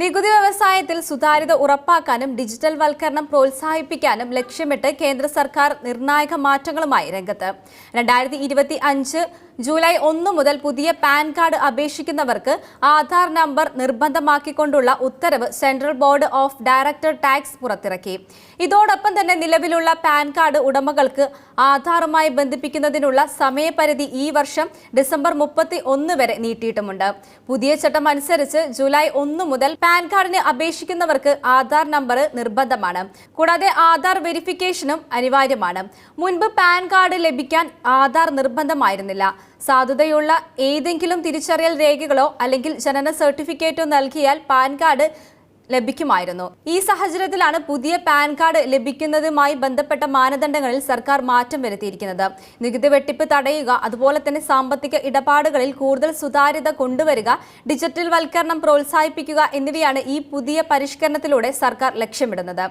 നികുതി വ്യവസായത്തിൽ സുതാര്യത ഉറപ്പാക്കാനും ഡിജിറ്റൽ വൽക്കരണം പ്രോത്സാഹിപ്പിക്കാനും ലക്ഷ്യമിട്ട് കേന്ദ്ര സർക്കാർ നിർണായക മാറ്റങ്ങളുമായി രംഗത്ത്. 2025 ജൂലൈ 1 മുതൽ പുതിയ പാൻ കാർഡ് അപേക്ഷിക്കുന്നവർക്ക് ആധാർ നമ്പർ നിർബന്ധമാക്കിക്കൊണ്ടുള്ള ഉത്തരവ് central board of director tax പുറത്തിറക്കി. ഇതോടൊപ്പം തന്നെ നിലവിലുള്ള പാൻ കാർഡ് ഉടമകൾക്ക് ആധാറുമായി ബന്ധിപ്പിക്കുന്നതിനുള്ള സമയപരിധി ഈ വർഷം ഡിസംബർ 31 വരെ നീട്ടിയിട്ടുമുണ്ട്. പുതിയ ചട്ടം അനുസരിച്ച് ജൂലൈ 1 മുതൽ പാൻ കാർഡിന് അപേക്ഷിക്കുന്നവർക്ക് ആധാർ നമ്പർ നിർബന്ധമാണ്. കൂടാതെ ആധാർ വെരിഫിക്കേഷനും അനിവാര്യമാണ്. മുൻപ് പാൻ കാർഡ് ലഭിക്കാൻ ആധാർ നിർബന്ധമായിരുന്നില്ല. സാധുതയുള്ള ഏതെങ്കിലും തിരിച്ചറിയൽ രേഖകളോ അല്ലെങ്കിൽ ജനന സർട്ടിഫിക്കറ്റോ നൽകിയാൽ പാൻ കാർഡ് ലഭിക്കുമായിരുന്നു. ഈ സാഹചര്യത്തിലാണ് പുതിയ പാൻ കാർഡ് ലഭിക്കുന്നതുമായി ബന്ധപ്പെട്ട മാനദണ്ഡങ്ങളിൽ സർക്കാർ മാറ്റം വരുത്തിയിരിക്കുന്നത്. നികുതി വെട്ടിപ്പ് തടയുക, അതുപോലെ തന്നെ സാമ്പത്തിക ഇടപാടുകളിൽ കൂടുതൽ സുതാര്യത കൊണ്ടുവരിക, ഡിജിറ്റൽ വൽക്കരണം പ്രോത്സാഹിപ്പിക്കുക എന്നിവയാണ് ഈ പുതിയ പരിഷ്കരണത്തിലൂടെ സർക്കാർ ലക്ഷ്യമിടുന്നത്.